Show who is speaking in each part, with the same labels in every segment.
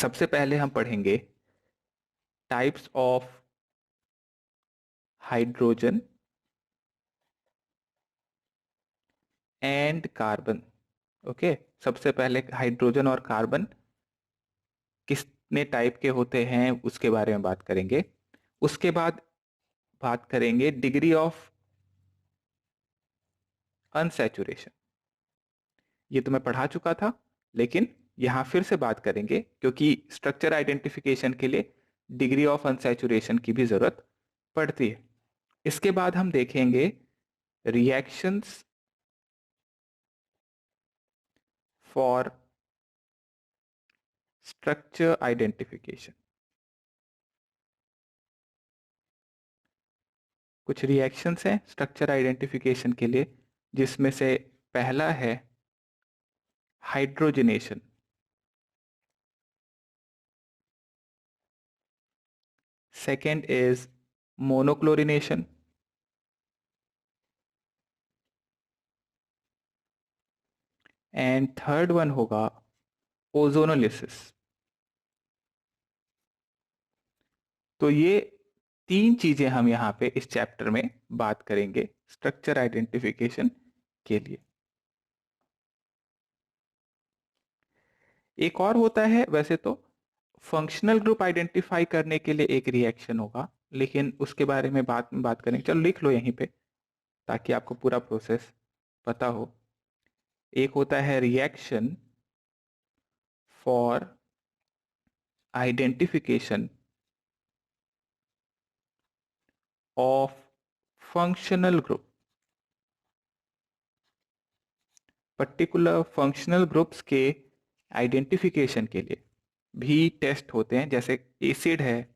Speaker 1: सबसे पहले हम पढ़ेंगे types of hydrogen and carbon. Okay, सबसे पहले हाइड्रोजन और कार्बन कितने टाइप के होते हैं उसके बारे में बात करेंगे। उसके बाद बात करेंगे डिग्री ऑफ अनसैचुरेशन। ये तो मैं पढ़ा चुका था, लेकिन यहां फिर से बात करेंगे क्योंकि स्ट्रक्चर आइडेंटिफिकेशन के लिए डिग्री ऑफ अनसैचुरेशन की भी जरूरत पड़ती है। इसके बाद हम देखेंगे रिएक्शंस फॉर स्ट्रक्चर आइडेंटिफिकेशन। कुछ रिएक्शंस हैं स्ट्रक्चर आइडेंटिफिकेशन के लिए, जिसमें से पहला है hydrogenation, second is monochlorination, and third one होगा ओजोनोलिसिस। तो ये तीन चीजें हम यहाँ पे इस चैप्टर में बात करेंगे स्ट्रक्चर आइडेंटिफिकेशन के लिए। एक और होता है वैसे तो, फंक्शनल ग्रुप आइडेंटिफाई करने के लिए एक रिएक्शन होगा, लेकिन उसके बारे में बात करेंगे। चलो लिख लो यहीं पे ताकि आपको पूरा प्रोसेस पता हो। एक होता है reaction for identification of functional group. Particular functional groups के आइडेंटिफिकेशन के लिए भी टेस्ट होते हैं, जैसे एसिड है,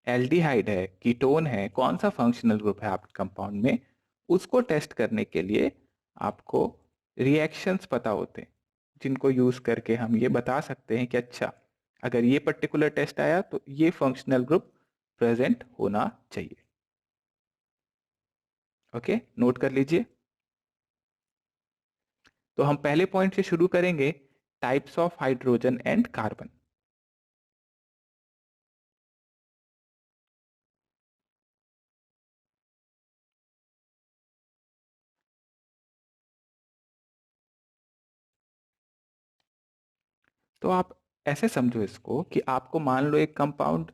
Speaker 1: एल्डिहाइड है, कीटोन है, कौन सा फंक्शनल ग्रुप है आपके कंपाउंड में, उसको टेस्ट करने के लिए आपको रिएक्शंस पता होते हैं, जिनको यूज करके हम ये बता सकते हैं कि अच्छा, अगर ये पर्टिकुलर टेस्ट आया तो ये फंक्शनल ग्रुप प्रेजेंट होना चाहिए। ओके, नोट कर लीजिए। तो हम पहले पॉइंट से शुरू करेंगे, types of hydrogen and carbon. तो आप ऐसे समझो इसको कि आपको मान लो एक कंपाउंड,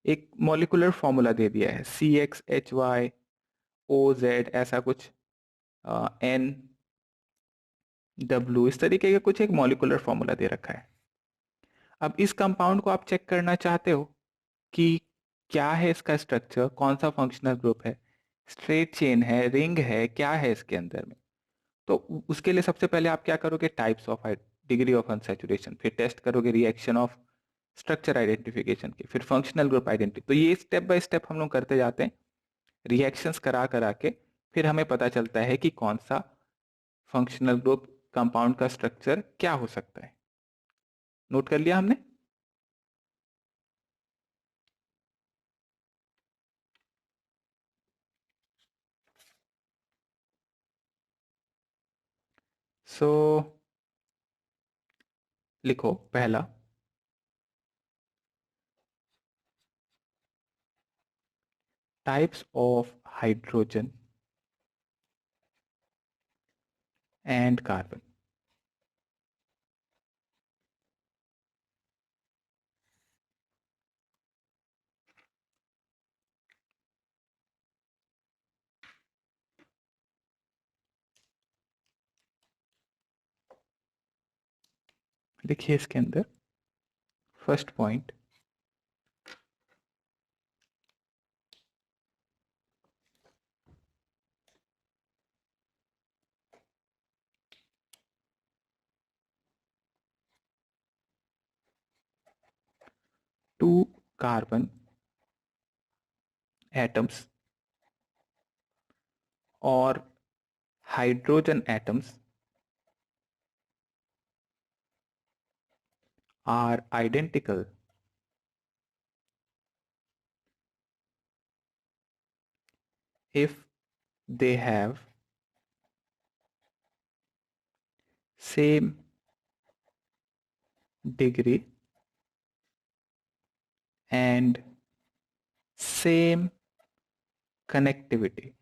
Speaker 1: एक मॉलिक्यूलर फॉर्मूला दे दिया है, CXHY OZ ऐसा कुछ, NW, इस तरीके का कुछ एक मॉलिक्यूलर फॉर्मूला दे रखा है। अब इस कंपाउंड को आप चेक करना चाहते हो कि क्या है इसका स्ट्रक्चर, कौन सा फंक्शनल ग्रुप है, स्ट्रेट चेन है, रिंग है, क्या है इसके अंदर में। तो उसके लिए सबसे पहले आप क्या करोगे, types of degree of unsaturation, फिर टेस्ट करोगे रिएक्शन ऑफ स्ट्रक्चर आइडेंटिफिकेशन के, फिर फंक्शनल ग्रुप आइडेंटिटी। तो ये स्टेप बाय स्टेप हम लोग करते जाते हैं, रिएक्शंस करा करा के फिर हमें पता चलता है कि कौन सा फंक्शनल ग्रुप कंपाउंड का स्ट्रक्चर क्या हो सकता है। नोट कर लिया हमने। सो लिखो पहला, types of hydrogen and carbon. लिखिए इसके अंदर first point, two carbon atoms और hydrogen atoms are identical if they have same degree and same connectivity.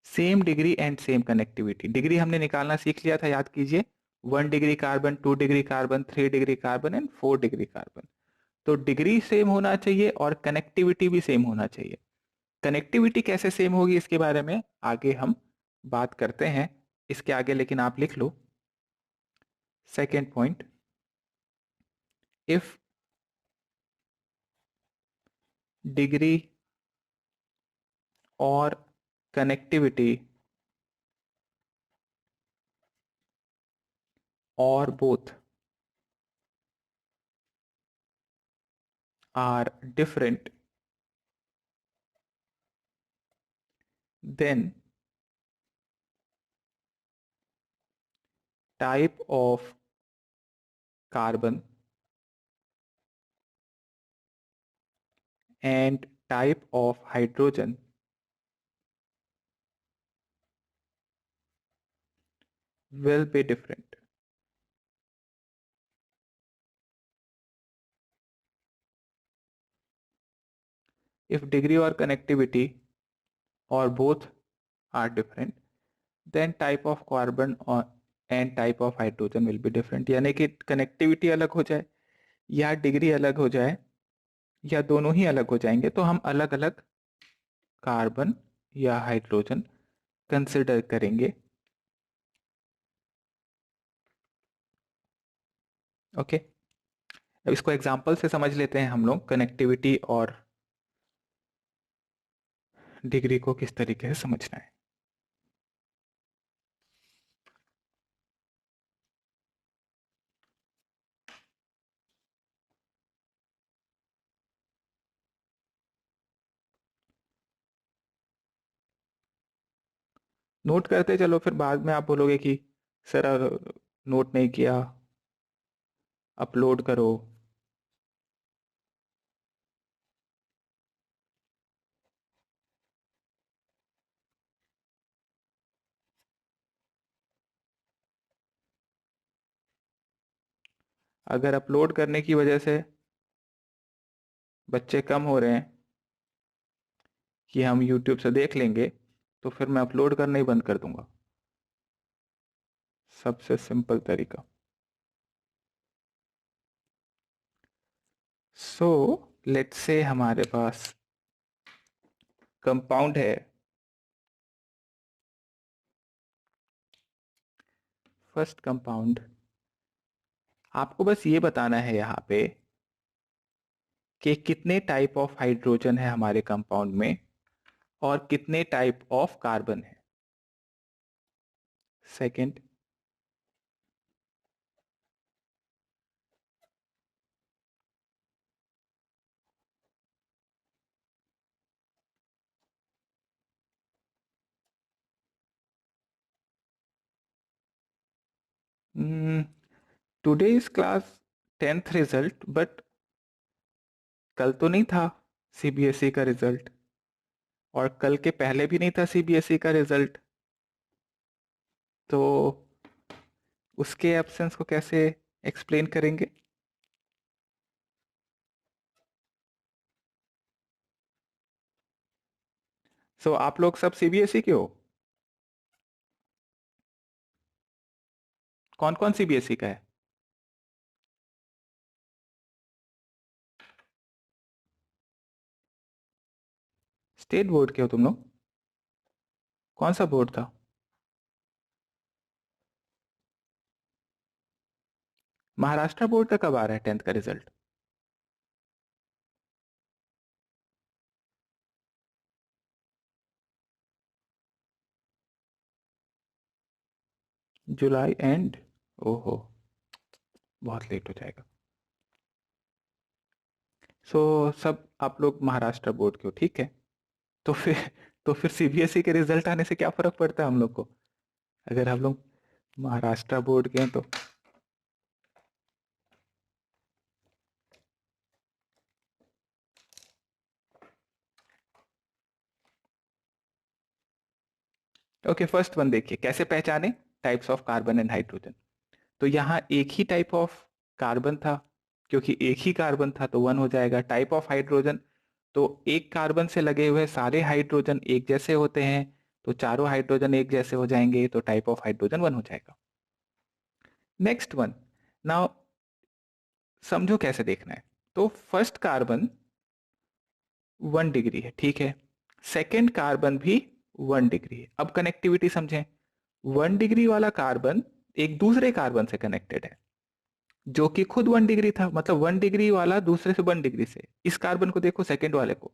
Speaker 1: Same degree and same connectivity. Degree हमने निकालना सीख लिया था, याद कीजिए. 1 degree carbon, 2 degree carbon, 3 degree carbon and 4 degree carbon. तो degree same होना चाहिए और कनेक्टिविटी भी सेम होना चाहिए. कनेक्टिविटी कैसे सेम होगी इसके बारे में आगे हम बात करते हैं. इसके आगे लेकिन आप लिख लो सेकेंड पॉइंट. इफ डिग्री और कनेक्टिविटी और both are different, then type of carbon and type of hydrogen will be different. If degree or connectivity or both are different, then type of carbon or and type of hydrogen will be different. यानी कि connectivity अलग हो जाए या degree अलग हो जाए या दोनों ही अलग हो जाएंगे तो हम अलग अलग कार्बन या हाइड्रोजन कंसिडर करेंगे. ओके, अब इसको एग्जांपल से समझ लेते हैं हम लोग कनेक्टिविटी और डिग्री को किस तरीके से समझना है. नोट करते चलो, फिर बाद में आप बोलोगे कि सर नोट नहीं किया, अपलोड करो. अगर अपलोड करने की वजह से बच्चे कम हो रहे हैं कि हम YouTube से देख लेंगे तो फिर मैं अपलोड करना ही बंद कर दूंगा. सबसे सिंपल तरीका. सो लेट्स से हमारे पास कंपाउंड है. फर्स्ट कंपाउंड, आपको बस ये बताना है यहाँ पे कि कितने टाइप ऑफ हाइड्रोजन है हमारे कंपाउंड में और कितने टाइप ऑफ कार्बन है. Second, today is class 10th result, but कल तो नहीं था सीबीएसई का रिजल्ट और कल के पहले भी नहीं था सीबीएसई का रिजल्ट. तो उसके एब्सेंस को कैसे एक्सप्लेन करेंगे. सो आप लोग सब सीबीएसई के हो. कौन कौन सीबीएसई का है. स्टेट बोर्ड के हो तुम लोग. कौन सा बोर्ड था. महाराष्ट्र बोर्ड का कब आ रहा है 10th का रिजल्ट. July and. ओहो, बहुत लेट हो जाएगा. सो सब आप लोग महाराष्ट्र बोर्ड के हो, ठीक है. तो फिर तो फिर सीबीएसई के रिजल्ट आने से क्या फर्क पड़ता है हम लोग को, अगर हम लोग महाराष्ट्र बोर्ड के हैं तो. ओके, फर्स्ट वन देखिए कैसे पहचाने types of carbon and hydrogen. तो यहाँ एक ही टाइप ऑफ कार्बन था क्योंकि एक ही कार्बन था तो 1 हो जाएगा। टाइप ऑफ हाइड्रोजन, तो एक कार्बन से लगे हुए सारे हाइड्रोजन एक जैसे होते हैं, तो चारों हाइड्रोजन एक जैसे हो जाएंगे, तो टाइप ऑफ हाइड्रोजन 1 हो जाएगा। नेक्स्ट वन, नाउ समझो कैसे देखना है। तो फर्स्ट कार्बन 1 डिग्री है, ठीक है। सेकेंड कार्बन भी 1 डिग्री है। अब कनेक्टिविटी समझें। 1 डिग्री वाला कार्बन एक दूसरे कार्बन से कनेक्टेड है जो कि खुद 1 डिग्री था, मतलब 1 डिग्री वाला दूसरे से 1 डिग्री से। इस कार्बन को देखो, सेकेंड वाले को,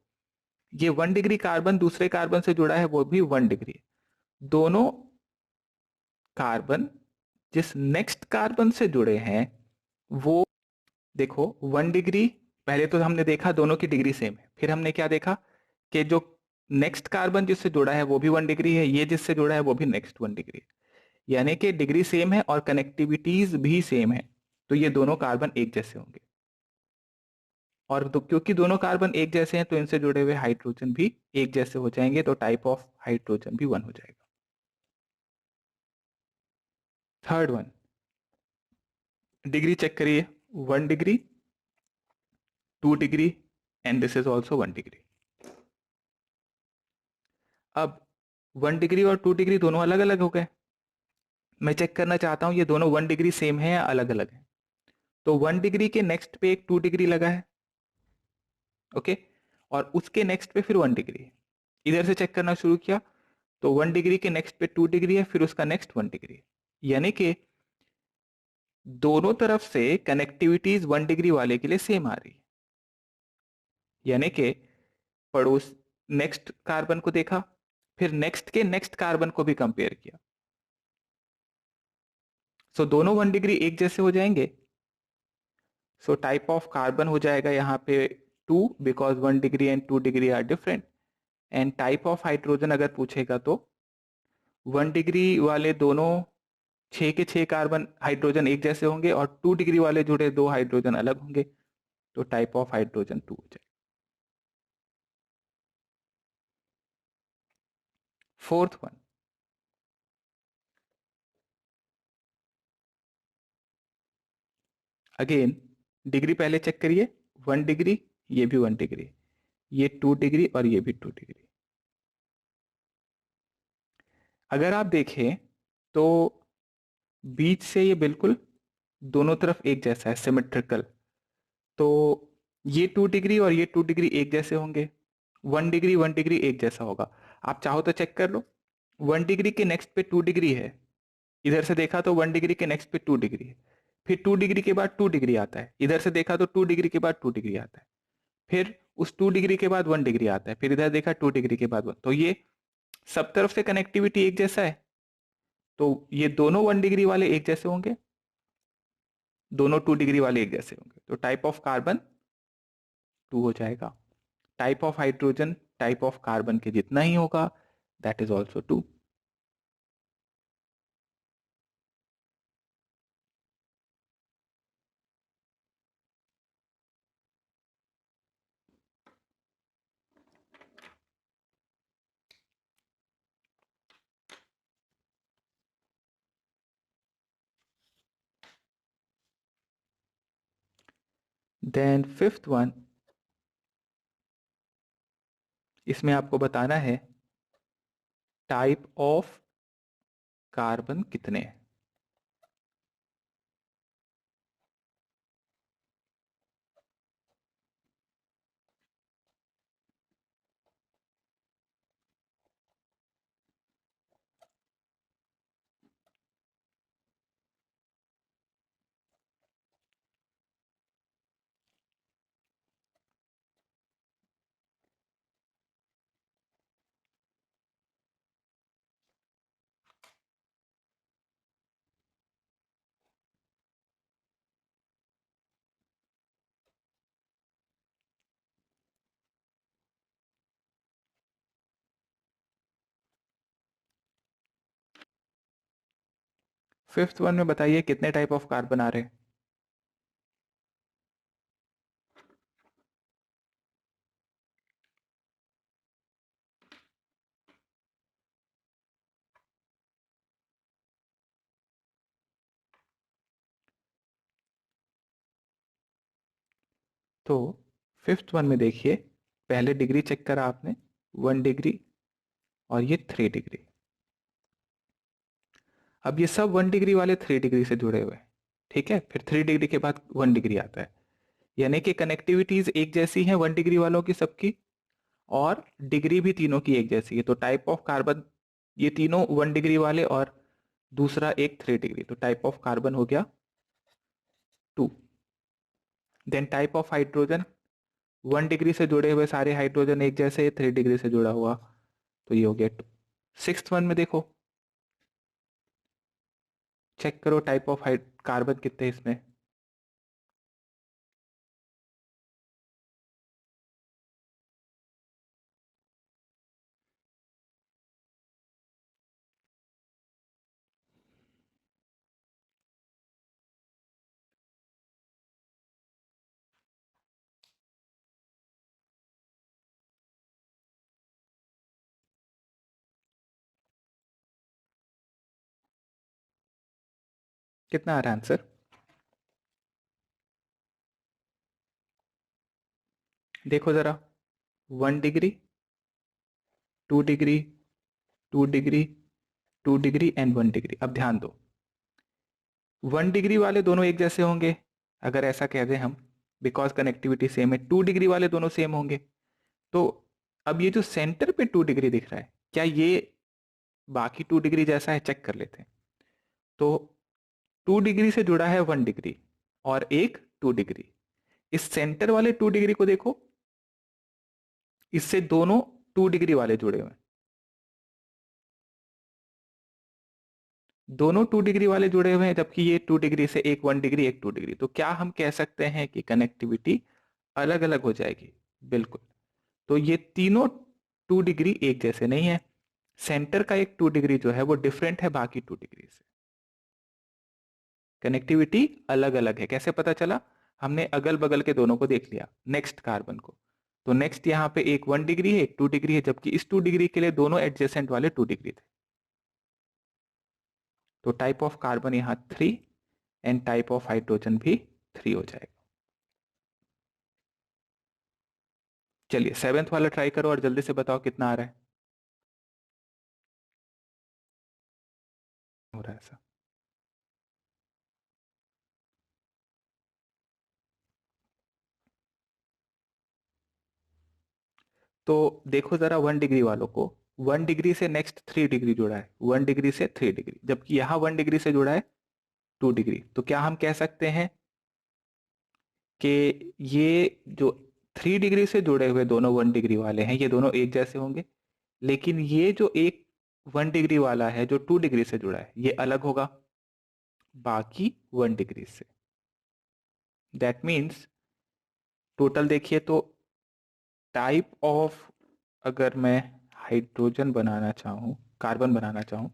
Speaker 1: ये 1 डिग्री कार्बन दूसरे कार्बन से जुड़ा है, वो भी 1 डिग्री है। दोनों कार्बन जिस नेक्स्ट कार्बन से जुड़े हैं वो, देखो 1 डिग्री, पहले तो हमने देखा दोनों की डिग्री सेम है, फिर हमने क्या देखा कि जो नेक्स्ट कार्बन जिससे जुड़ा है वो भी 1 डिग्री है, ये जिससे जुड़ा है वो भी नेक्स्ट 1 डिग्री है, यानी कि डिग्री सेम है और कनेक्टिविटीज भी सेम है, तो ये दोनों कार्बन एक जैसे होंगे। और तो क्योंकि दोनों कार्बन एक जैसे हैं तो इनसे जुड़े हुए हाइड्रोजन भी एक जैसे हो जाएंगे, तो टाइप ऑफ हाइड्रोजन भी 1 हो जाएगा। थर्ड वन, डिग्री चेक करिए, 1 degree, 2 degree, and this is also 1 degree. अब 1 डिग्री और 2 डिग्री दोनों अलग अलग हो गए। मैं चेक करना चाहता हूं ये दोनों 1 डिग्री सेम है या अलग अलग है। तो 1 डिग्री के नेक्स्ट पे एक 2 डिग्री लगा है, ओके, और उसके नेक्स्ट पे फिर 1 डिग्री है। इधर से चेक करना शुरू किया तो 1 डिग्री के नेक्स्ट पे 2 डिग्री है, फिर उसका नेक्स्ट 1 डिग्री है, यानी कि दोनों तरफ से कनेक्टिविटीज 1 डिग्री वाले के लिए सेम आ रही है। यानी कि पड़ोस नेक्स्ट कार्बन को देखा, फिर नेक्स्ट के नेक्स्ट कार्बन को भी कंपेयर किया, सो दोनों 1 डिग्री एक जैसे हो जाएंगे। सो टाइप ऑफ कार्बन हो जाएगा यहाँ पे 2, because 1 degree and 2 degree are different. And type of hydrogen अगर पूछेगा तो 1 डिग्री वाले दोनों 6 के 6 कार्बन हाइड्रोजन एक जैसे होंगे और 2 डिग्री वाले जुड़े 2 हाइड्रोजन अलग होंगे, तो टाइप ऑफ हाइड्रोजन 2 हो जाएगा। फोर्थ वन, अगेन डिग्री पहले चेक करिए, 1 डिग्री, ये भी 1 डिग्री, ये 2 डिग्री और ये भी 2 डिग्री। अगर आप देखें तो बीच से ये बिल्कुल दोनों तरफ एक जैसा है, सिमेट्रिकल, तो ये 2 डिग्री और ये 2 डिग्री एक जैसे होंगे, 1 डिग्री 1 डिग्री एक जैसा होगा। आप चाहो तो चेक कर लो, 1 डिग्री के नेक्स्ट पे 2 डिग्री है, इधर से देखा तो 1 डिग्री के नेक्स्ट पे 2 डिग्री है, फिर 2 डिग्री के बाद 2 डिग्री आता है, इधर से देखा तो 2 डिग्री के बाद 2 डिग्री आता है, फिर उस 2 डिग्री के बाद 1 डिग्री आता है, फिर इधर देखा 2 डिग्री के बाद 1, तो ये सब तरफ से कनेक्टिविटी एक जैसा है, तो ये दोनों 1 डिग्री वाले एक जैसे होंगे, दोनों 2 डिग्री वाले एक जैसे होंगे, तो टाइप ऑफ कार्बन 2 हो जाएगा। Type of hydrogen type of carbon के जितना ही होगा, that is also 2। Then fifth one, इसमें आपको बताना है टाइप ऑफ कार्बन कितने हैं। फिफ्थ वन में बताइए कितने टाइप ऑफ कार्बन आ रहे हैं। तो फिफ्थ वन में देखिए, पहले डिग्री चेक करा आपने 1 डिग्री और ये 3 डिग्री। अब ये सब 1 डिग्री वाले 3 डिग्री से जुड़े हुए हैं, ठीक है। फिर 3 डिग्री के बाद 1 डिग्री आता है, यानी कि कनेक्टिविटीज एक जैसी हैं 1 डिग्री वालों की सबकी, और डिग्री भी तीनों की एक जैसी है। तो टाइप ऑफ कार्बन, ये तीनों 1 डिग्री वाले और दूसरा एक 3 डिग्री, तो टाइप ऑफ कार्बन हो गया 2। Then type of hydrogen, 1 degree से जुड़े हुए सारे हाइड्रोजन एक जैसे, 3 डिग्री से जुड़ा हुआ, तो ये हो गया 2। सिक्स्थ वन में देखो, चेक करो टाइप ऑफ कार्बन कितने इसमें। कितना आ रहा है आंसर? देखो जरा, 1 degree, 2 degree, 2 degree, 2 degree and 1 degree. अब ध्यान दो, 1 डिग्री वाले दोनों एक जैसे होंगे अगर ऐसा कह दें हम, बिकॉज कनेक्टिविटी सेम है। 2 डिग्री वाले दोनों सेम होंगे। तो अब ये जो सेंटर पे 2 डिग्री दिख रहा है, क्या ये बाकी 2 डिग्री जैसा है? चेक कर लेते हैं। तो 2 डिग्री से जुड़ा है 1 डिग्री और एक 2 डिग्री। इस सेंटर वाले 2 डिग्री को देखो, इससे दोनों 2 डिग्री वाले जुड़े हुए हैं, दोनों 2 डिग्री वाले जुड़े हुए हैं, जबकि ये 2 डिग्री से एक 1 डिग्री एक 2 डिग्री। तो क्या हम कह सकते हैं कि कनेक्टिविटी अलग अलग हो जाएगी? बिल्कुल। तो ये तीनों 2 डिग्री एक जैसे नहीं है, सेंटर का एक 2 डिग्री जो है वो डिफरेंट है बाकी 2 डिग्री से। कनेक्टिविटी अलग अलग है। कैसे पता चला? हमने अगल बगल के दोनों को देख लिया, नेक्स्ट कार्बन को। तो नेक्स्ट यहाँ पे एक 1 डिग्री है एक 2 डिग्री है, जबकि इस 2 डिग्री के लिए दोनों एडजेसेंट वाले 2 डिग्री थे। तो टाइप ऑफ कार्बन यहाँ 3 एंड टाइप ऑफ हाइड्रोजन भी 3 हो जाएगा। चलिए सेवेंथ वाला ट्राई करो और जल्दी से बताओ कितना आ रहा है। हो रहा है ऐसा? तो देखो जरा 1 डिग्री वालों को, 1 डिग्री से नेक्स्ट 3 डिग्री जुड़ा है, 1 डिग्री से 3 डिग्री, जबकि यहाँ 1 डिग्री से जुड़ा है 2 डिग्री। तो क्या हम कह सकते हैं कि ये जो 3 डिग्री से जुड़े हुए दोनों 1 डिग्री वाले हैं, ये दोनों एक जैसे होंगे, लेकिन ये जो एक 1 डिग्री वाला है जो 2 डिग्री से जुड़ा है, ये अलग होगा बाकी 1 डिग्री से। दैट मीन्स टोटल देखिए तो टाइप ऑफ, अगर मैं हाइड्रोजन बनाना चाहूँ, कार्बन बनाना चाहूँ,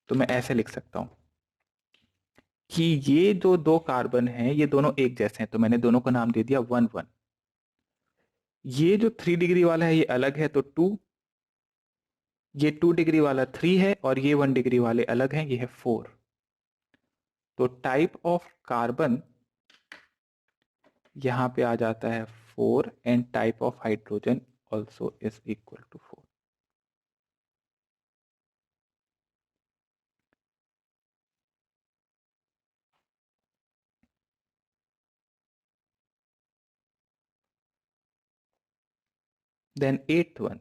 Speaker 1: तो मैं ऐसे लिख सकता हूँ कि ये जो दो कार्बन हैं ये दोनों एक जैसे हैं, तो मैंने दोनों को नाम दे दिया 1 1। ये जो 3 डिग्री वाला है ये अलग है तो 2, ये 2 डिग्री वाला 3 है और ये 1 डिग्री वाले अलग हैं, ये है 4। तो टाइप ऑफ कार्बन यहां पे आ जाता है 4 and type of hydrogen also is equal to 4। Then eighth one,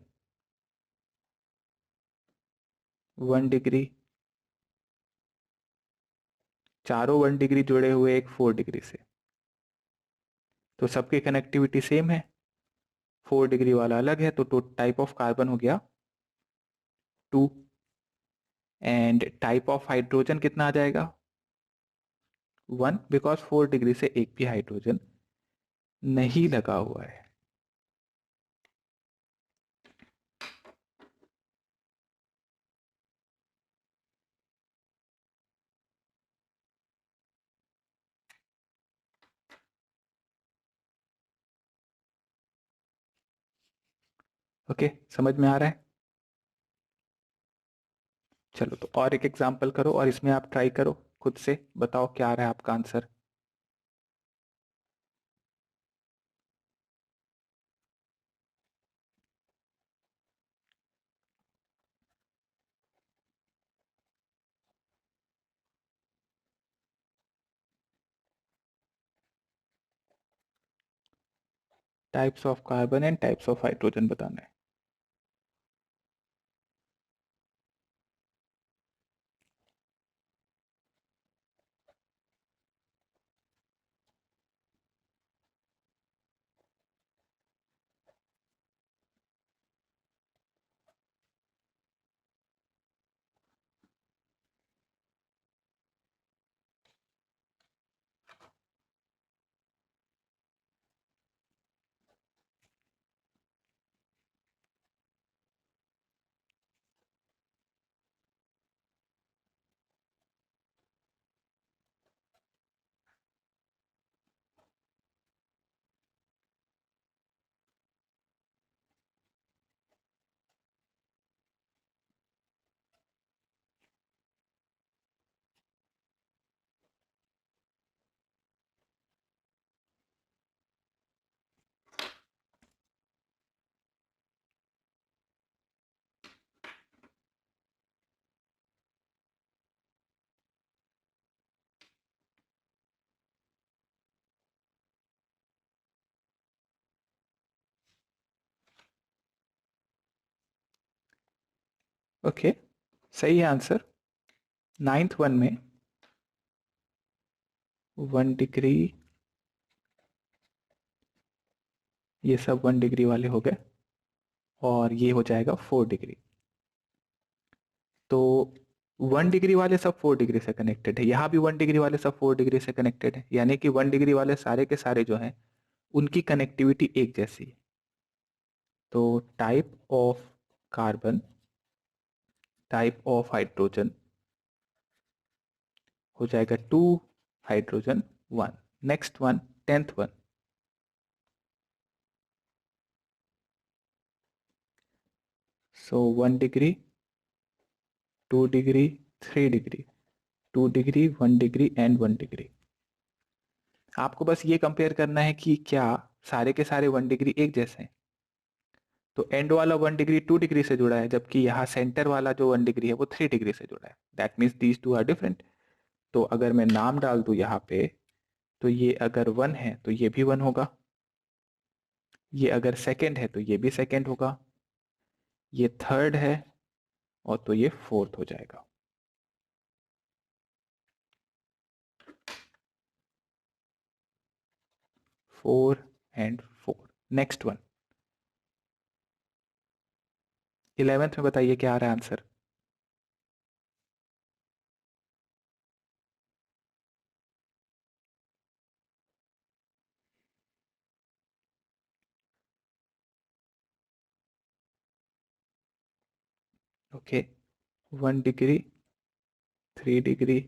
Speaker 1: 1 degree, चारों 1 डिग्री जुड़े हुए एक 4 डिग्री से, तो सबकी कनेक्टिविटी सेम है, 4 डिग्री वाला अलग है, तो टाइप ऑफ कार्बन हो गया 2 एंड टाइप ऑफ हाइड्रोजन कितना आ जाएगा 1, बिकॉज 4 डिग्री से एक भी हाइड्रोजन नहीं लगा हुआ है। ओके, समझ में आ रहा है? चलो तो और एक एग्जांपल करो और इसमें आप ट्राई करो, खुद से बताओ क्या आ रहा है आपका answer. Types of carbon and types of hydrogen बताना है। ओके, सही है आंसर। 9th वन में 1 डिग्री, ये सब 1 डिग्री वाले हो गए, और ये हो जाएगा 4 डिग्री। तो 1 डिग्री वाले सब 4 डिग्री से कनेक्टेड है, यहाँ भी 1 डिग्री वाले सब 4 डिग्री से कनेक्टेड है, यानी कि 1 डिग्री वाले सारे के सारे जो हैं उनकी कनेक्टिविटी एक जैसी है। तो type of carbon, type of hydrogen हो जाएगा 2, hydrogen 1। Next one, 10th one. So 1 degree, 2 degree, 3 degree, 2 degree, 1 degree and 1 degree. आपको बस ये कंपेयर करना है कि क्या सारे के सारे 1 डिग्री एक जैसे हैं। तो एंड वाला 1 डिग्री 2 डिग्री से जुड़ा है, जबकि यहाँ सेंटर वाला जो 1 डिग्री है वो 3 डिग्री से जुड़ा है। That means these two are different. तो अगर मैं नाम डाल दूं यहाँ पे, तो ये अगर 1 है तो ये भी 1 होगा, ये अगर सेकेंड है तो ये भी सेकेंड होगा, ये थर्ड है और तो ये फोर्थ हो जाएगा। 4 एंड 4। नेक्स्ट वन, 11th में बताइए क्या आ रहा है आंसर। ओके, 1 डिग्री, 3 डिग्री,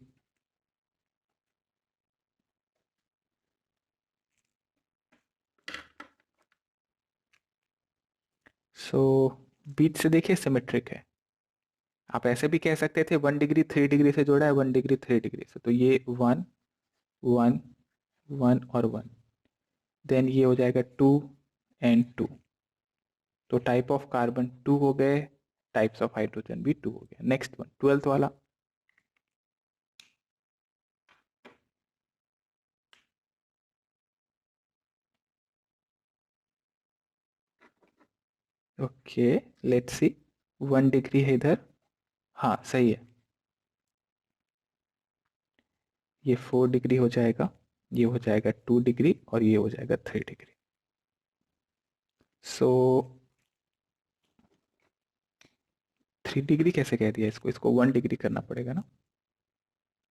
Speaker 1: सो बीच से देखिए सिमेट्रिक है। आप ऐसे भी कह सकते थे 1 डिग्री 3 डिग्री से जोड़ा है, 1 डिग्री 3 डिग्री से, तो ये 1, 1, 1 और 1। देन ये हो जाएगा 2 एंड 2। तो टाइप ऑफ कार्बन 2 हो गए, टाइप्स ऑफ हाइड्रोजन भी 2 हो गए। नेक्स्ट वन, 12th वाला। Okay, let's see. 1 डिग्री है इधर, हाँ सही है। ये 4 डिग्री हो जाएगा, ये हो जाएगा 2 डिग्री और ये हो जाएगा 3 डिग्री। सो 3 डिग्री कैसे कह दिया इसको, इसको 1 डिग्री करना पड़ेगा ना।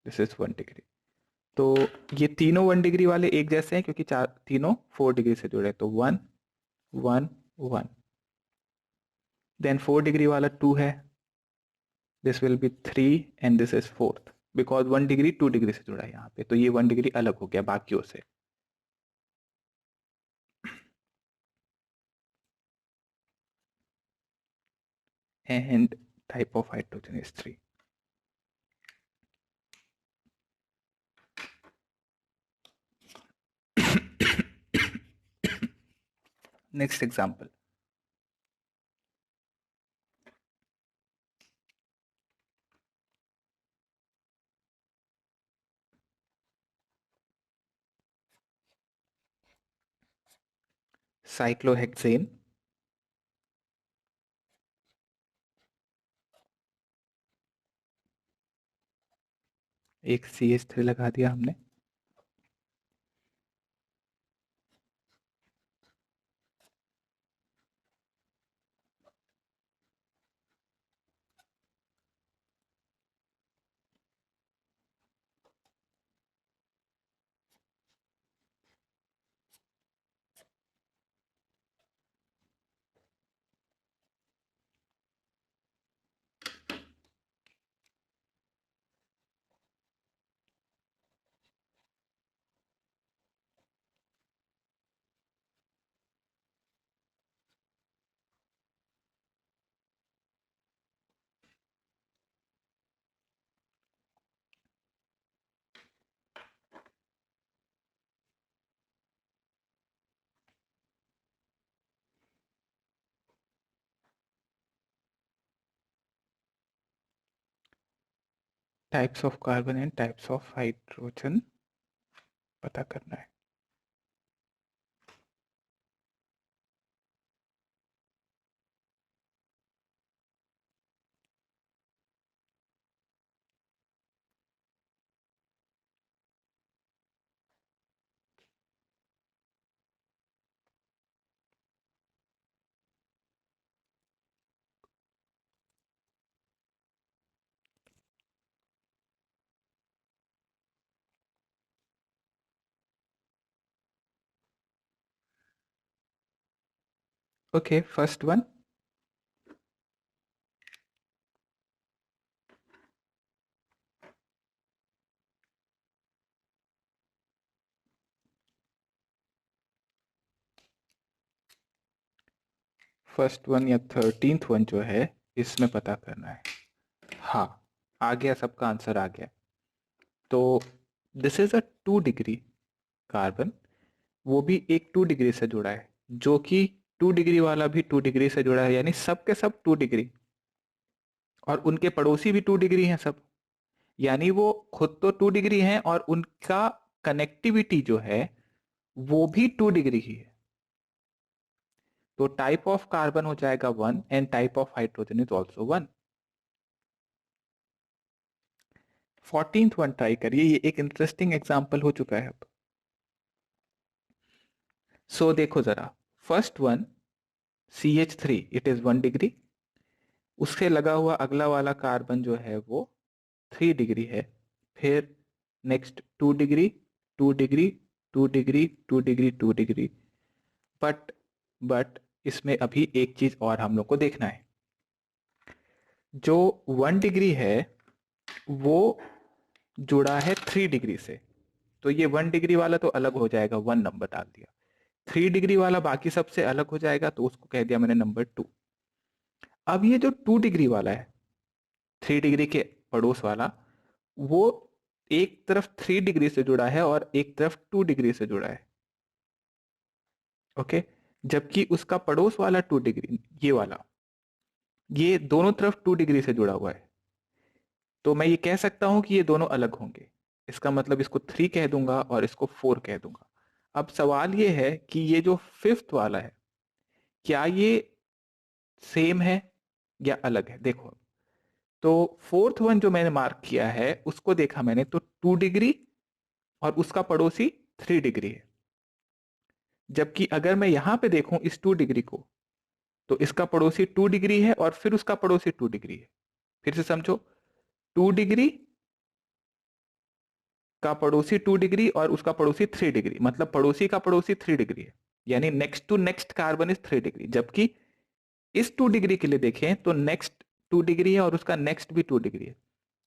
Speaker 1: This is 1 degree. तो ये तीनों 1 डिग्री वाले एक जैसे हैं क्योंकि चार तीनों 4 डिग्री से जुड़े हैं। तो 1, 1, 1। देन 4 डिग्री वाला 2 है, this will be 3 and this is fourth, because 1 degree 2 degree से जुड़ा है यहाँ पे, तो ये 1 डिग्री अलग हो गया बाकियों से। And type of hydrogen is 3। Next example, cyclohexane, एक CH3 लगा दिया हमने। Types of carbon and types of hydrogen पता करना है। Okay, first one, first one या 13th वन जो है, इसमें पता करना है। हाँ, आ गया, सबका आंसर आ गया। तो this is a 2 degree carbon, वो भी एक 2 डिग्री से जुड़ा है, जो कि 2 डिग्री वाला भी 2 डिग्री से जुड़ा है, यानी सब के सब 2 डिग्री, और उनके पड़ोसी भी 2 डिग्री हैं सब, यानी वो खुद तो 2 डिग्री हैं और उनका कनेक्टिविटी जो है वो भी 2 डिग्री ही है। तो टाइप ऑफ कार्बन हो जाएगा 1 and type of hydrogen is also 1। 14th one try करिए, ये एक इंटरेस्टिंग एग्जाम्पल हो चुका है अब। सो देखो जरा, first one CH3, it is 1 degree, उससे लगा हुआ अगला वाला कार्बन जो है वो 3 डिग्री है। फिर next 2 degree, 2 degree, 2 degree, 2 degree, 2 degree. But but इसमें अभी एक चीज और हम लोग को देखना है। जो 1 डिग्री है वो जुड़ा है 3 डिग्री से, तो ये 1 डिग्री वाला तो अलग हो जाएगा, 1 नंबर डाल दिया। 3 डिग्री वाला बाकी सबसे अलग हो जाएगा, तो उसको कह दिया मैंने नंबर 2। अब ये जो 2 डिग्री वाला है, 3 डिग्री के पड़ोस वाला, वो एक तरफ 3 डिग्री से जुड़ा है और एक तरफ 2 डिग्री से जुड़ा है। ओके, जबकि उसका पड़ोस वाला 2 डिग्री, ये वाला, ये दोनों तरफ 2 डिग्री से जुड़ा हुआ है। तो मैं ये कह सकता हूं कि ये दोनों अलग होंगे। इसका मतलब इसको 3 कह दूंगा और इसको 4 कह दूंगा। अब सवाल ये है कि ये जो फिफ्थ वाला है, क्या ये सेम है या अलग है। देखो, तो फोर्थ वन जो मैंने मार्क किया है उसको देखा मैंने, तो 2 डिग्री और उसका पड़ोसी 3 डिग्री है। जबकि अगर मैं यहां पे देखूं इस 2 डिग्री को, तो इसका पड़ोसी 2 डिग्री है और फिर उसका पड़ोसी 2 डिग्री है। फिर से समझो, 2 डिग्री का पड़ोसी 2 डिग्री और उसका पड़ोसी 3 डिग्री, मतलब पड़ोसी का पड़ोसी 3 डिग्री है, यानी next to next carbon is 3 degree. जबकि इस 2 डिग्री के लिए देखें तो नेक्स्ट 2 डिग्री है और उसका नेक्स्ट भी 2 डिग्री है,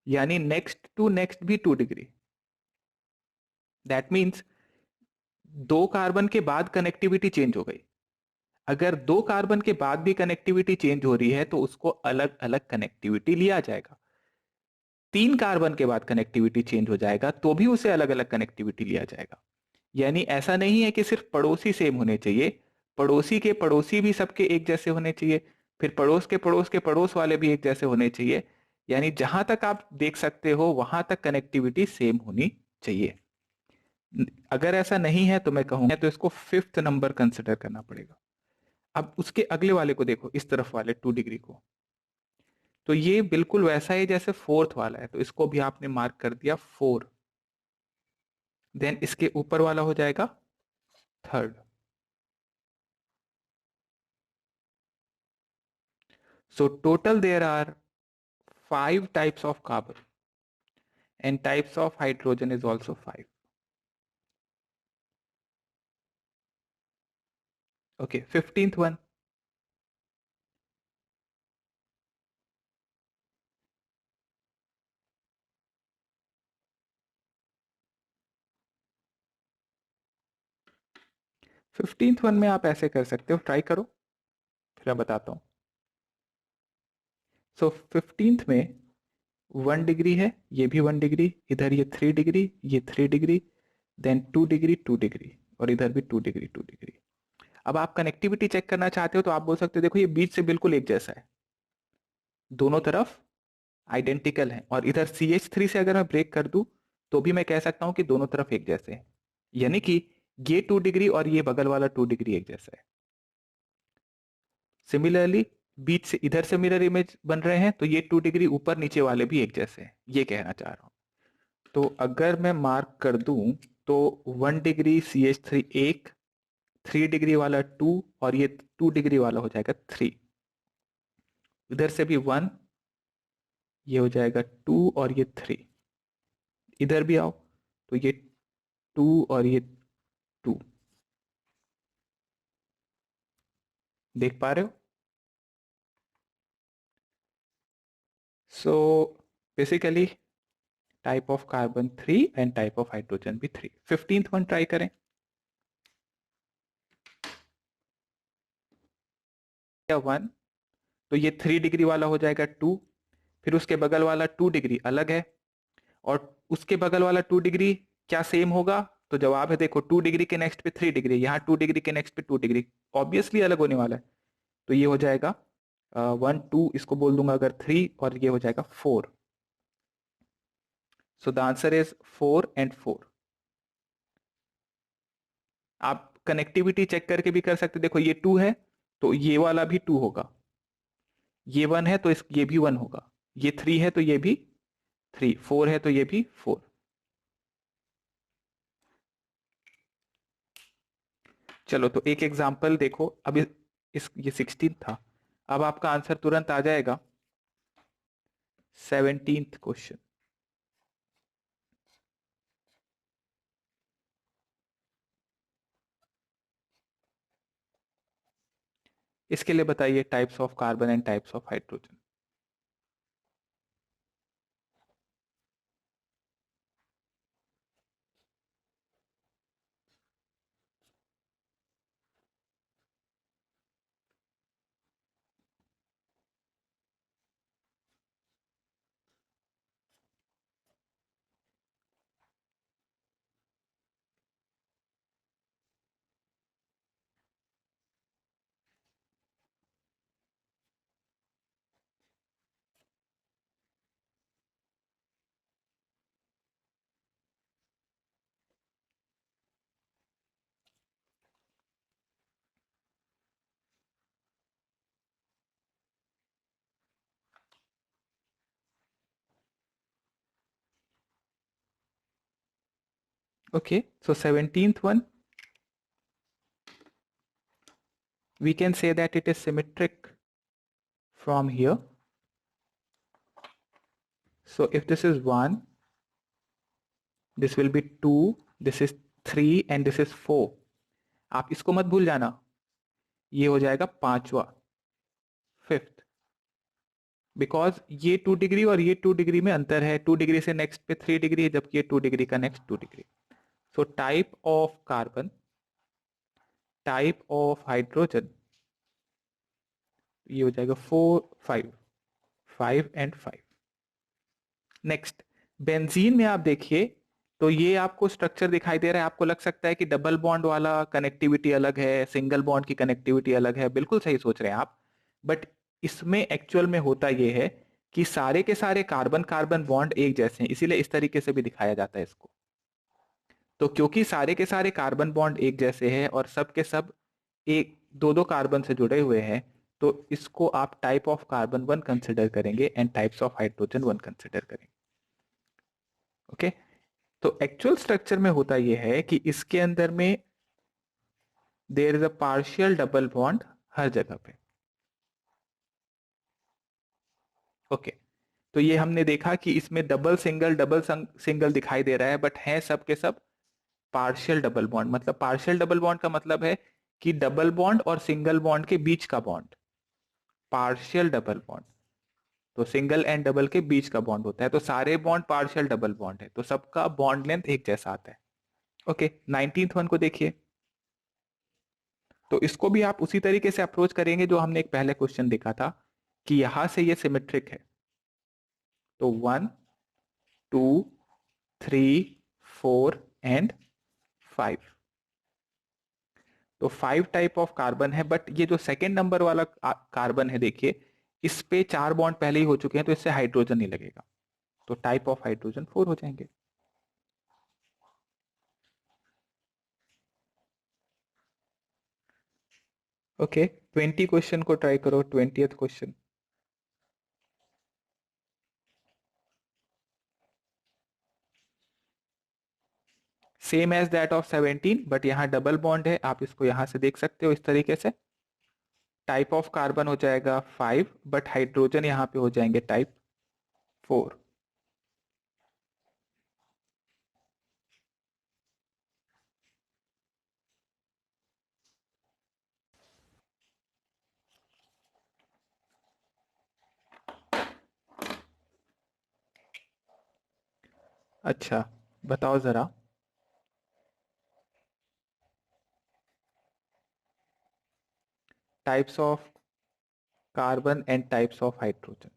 Speaker 1: यानी नेक्स्ट टू नेक्स्ट भी 2 डिग्री। दैट मीन्स दो कार्बन के बाद कनेक्टिविटी चेंज हो गई। अगर दो कार्बन के बाद भी कनेक्टिविटी चेंज हो रही है तो उसको अलग अलग कनेक्टिविटी लिया जाएगा। 3 कार्बन के बाद कनेक्टिविटी चेंज हो जाएगा तो भी उसे अलग अलग कनेक्टिविटी लिया जाएगा। यानी ऐसा नहीं है कि सिर्फ पड़ोसी सेम होने चाहिए, पड़ोसी के पड़ोसी भी सबके एक जैसे होने चाहिए, फिर पड़ोस के पड़ोस वाले भी एक जैसे होने चाहिए। यानी जहां तक आप देख सकते हो वहां तक कनेक्टिविटी सेम होनी चाहिए। अगर ऐसा नहीं है तो मैं कहूँगा तो इसको 5th नंबर कंसिडर करना पड़ेगा। अब उसके अगले वाले को देखो, इस तरफ वाले 2 डिग्री को, तो ये बिल्कुल वैसा ही जैसे 4th वाला है, तो इसको भी आपने मार्क कर दिया 4। देन इसके ऊपर वाला हो जाएगा 3rd। So total there are 5 types of carbon and types of hydrogen is also 5. Okay, 15th one. Fifteenth one में आप ऐसे कर सकते हो, ट्राई करो फिर मैं बताता हूँ। सो 15th में 1 डिग्री है, ये भी 1 डिग्री, इधर ये 3 डिग्री, ये 3 डिग्री, देन 2 डिग्री 2 डिग्री, और इधर भी 2 डिग्री 2 डिग्री। अब आप कनेक्टिविटी चेक करना चाहते हो तो आप बोल सकते हो देखो ये बीच से बिल्कुल एक जैसा है, दोनों तरफ आइडेंटिकल है, और इधर CH3 से अगर मैं ब्रेक कर दूं तो भी मैं कह सकता हूं कि दोनों तरफ एक जैसे हैं, यानी कि ये 2 डिग्री और ये बगल वाला 2 डिग्री एक जैसा है। सिमिलरली बीच से इधर से मिरर इमेज बन रहे हैं, तो ये 2 डिग्री ऊपर नीचे वाले भी एक जैसे हैं, ये कहना चाह रहा हूं। तो अगर मैं मार्क कर दूं तो 1 डिग्री CH3 एक, 3 डिग्री वाला 2, और ये 2 डिग्री वाला हो जाएगा 3। इधर से भी 1, ये हो जाएगा 2 और ये 3। इधर भी आओ तो ये 2 और ये 2, देख पा रहे हो? So basically type of carbon 3 and type of hydrogen भी 3। 15th वन ट्राई करें। 1, तो ये 3 डिग्री वाला हो जाएगा 2, फिर उसके बगल वाला 2 डिग्री अलग है, और उसके बगल वाला 2 डिग्री क्या सेम होगा? तो जवाब है देखो 2 डिग्री के नेक्स्ट पे 3 डिग्री, यहाँ 2 डिग्री के नेक्स्ट पे 2 डिग्री, ऑब्वियसली अलग होने वाला है। तो ये हो जाएगा 1 2, इसको बोल दूंगा अगर 3, और ये हो जाएगा 4। So the answer is 4 and 4। आप कनेक्टिविटी चेक करके भी कर सकते, देखो ये 2 है तो ये वाला भी 2 होगा, ये 1 है तो ये भी 1 होगा, ये 3 है तो ये भी 3, 4 है तो ये भी 4। चलो तो एक एग्जांपल देखो, अब इस ये 16 था, अब आपका आंसर तुरंत आ जाएगा 17th क्वेश्चन। इसके लिए बताइए types of carbon and types of hydrogen. Okay, so 17th one, we can say that it is symmetric from here. So if this is 1, this will be 2, this is 3 and this is 4। आप इसको मत भूल जाना, ये हो जाएगा 5वां, 5th, because ये 2 डिग्री और ये 2 डिग्री में अंतर है, 2 डिग्री से नेक्स्ट पे 3 डिग्री है, जबकि ये 2 डिग्री का next 2 degree. So type of carbon, type of hydrogen, ये हो जाएगा 4 5, 5 एंड 5। नेक्स्ट बेंजीन में आप देखिए तो ये आपको स्ट्रक्चर दिखाई दे रहा है, आपको लग सकता है कि डबल बॉन्ड वाला कनेक्टिविटी अलग है, सिंगल बॉन्ड की कनेक्टिविटी अलग है, बिल्कुल सही सोच रहे हैं आप। बट इसमें एक्चुअल में होता ये है कि सारे के सारे कार्बन कार्बन बॉन्ड एक जैसे हैं, इसीलिए इस तरीके से भी दिखाया जाता है इसको। तो क्योंकि सारे के सारे कार्बन बॉन्ड एक जैसे हैं और सब के सब एक दो दो कार्बन से जुड़े हुए हैं, तो इसको आप type of carbon one consider करेंगे and types of hydrogen one consider करेंगे। ओके, तो एक्चुअल स्ट्रक्चर में होता यह है कि इसके अंदर में there is a partial double bond हर जगह पे। ओके, तो ये हमने देखा कि इसमें डबल सिंगल दिखाई दे रहा है, बट है सब के सब पार्शियल डबल बॉन्ड। मतलब पार्शियल डबल बॉन्ड का मतलब है कि डबल बॉन्ड और सिंगल बॉन्ड के बीच का बॉन्ड पार्शियल डबल बॉन्ड। तो सिंगल एंड डबल के बीच का बॉन्ड होता है, तो सारे बॉन्ड पार्शियल डबल बॉन्ड है, तो सबका बॉन्ड लेंथ एक जैसा आता है। ओके, 19th वन को देखिए। तो इसको भी आप उसी तरीके से अप्रोच करेंगे जो हमने एक पहले क्वेश्चन देखा था कि यहां से ये सिमेट्रिक है। तो 1 2 3 4 एंड 5। तो 5 टाइप ऑफ कार्बन है, बट ये जो सेकेंड नंबर वाला कार्बन है देखिए, इस पे 4 बॉन्ड पहले ही हो चुके हैं, तो इससे हाइड्रोजन नहीं लगेगा, तो टाइप ऑफ हाइड्रोजन 4 हो जाएंगे। ओके, 20 क्वेश्चन को ट्राई करो, 20th question. Same as that of 17, but यहाँ डबल बॉन्ड है, आप इसको यहां से देख सकते हो इस तरीके से। टाइप ऑफ कार्बन हो जाएगा 5, बट हाइड्रोजन यहाँ पे हो जाएंगे टाइप 4। अच्छा, बताओ जरा। Types of carbon and types of hydrogen.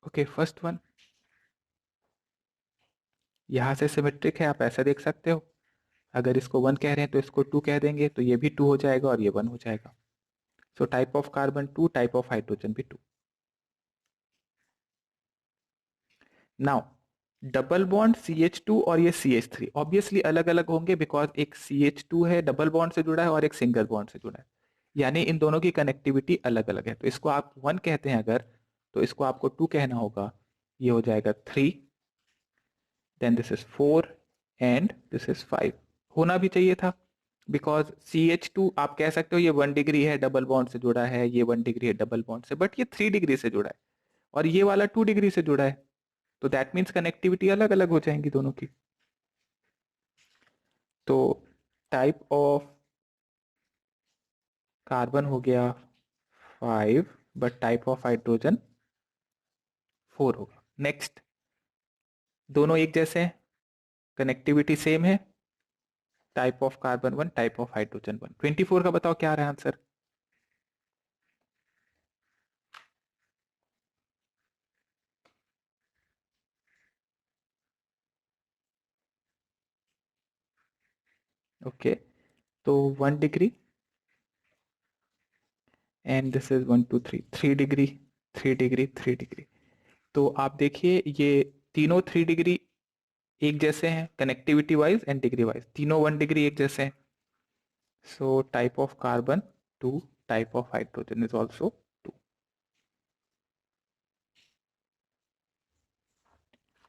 Speaker 1: Okay, first one यहाँ से सिमेट्रिक है, आप ऐसा देख सकते हो। अगर इसको 1 कह रहे हैं तो इसको 2 कह देंगे, तो ये भी 2 हो जाएगा और ये 1 हो जाएगा। So type of carbon 2, type of hydrogen भी 2। नाउ डबल बॉन्ड CH2 और ये CH3 ऑब्वियसली अलग अलग होंगे, बिकॉज एक CH2 है डबल बॉन्ड से जुड़ा है और एक सिंगल बॉन्ड से जुड़ा है, यानी इन दोनों की कनेक्टिविटी अलग अलग है। तो इसको आप 1 कहते हैं अगर, तो इसको आपको 2 कहना होगा। ये हो जाएगा 3, then this is 4 and this is 5। होना भी चाहिए था, बिकॉज CH2 आप कह सकते हो ये 1 डिग्री है डबल बॉन्ड से जुड़ा है, ये 1 डिग्री है डबल बॉन्ड से, बट ये 3 डिग्री से जुड़ा है और ये वाला 2 डिग्री से जुड़ा है, तो दैट मीन्स कनेक्टिविटी अलग अलग हो जाएंगी दोनों की। तो टाइप ऑफ कार्बन हो गया 5, बट टाइप ऑफ हाइड्रोजन 4 होगा। नेक्स्ट, दोनों एक जैसे हैं, कनेक्टिविटी सेम है, type of carbon 1, type of hydrogen 1। 24 का बताओ क्या आ रहा है आंसर? ओके, तो 1 degree and this is 1 2 3, 3 degree, 3 degree, 3 degree. तो आप देखिए ये तीनों 3 डिग्री एक जैसे हैं connectivity wise and degree wise, तीनों 1 डिग्री एक जैसे हैं। So type of carbon 2, type of hydrogen is also 2,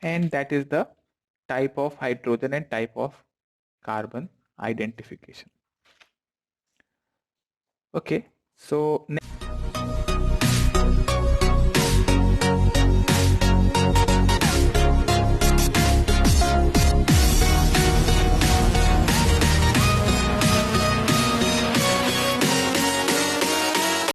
Speaker 1: and that is the type of hydrogen and type of carbon identification. Okay, so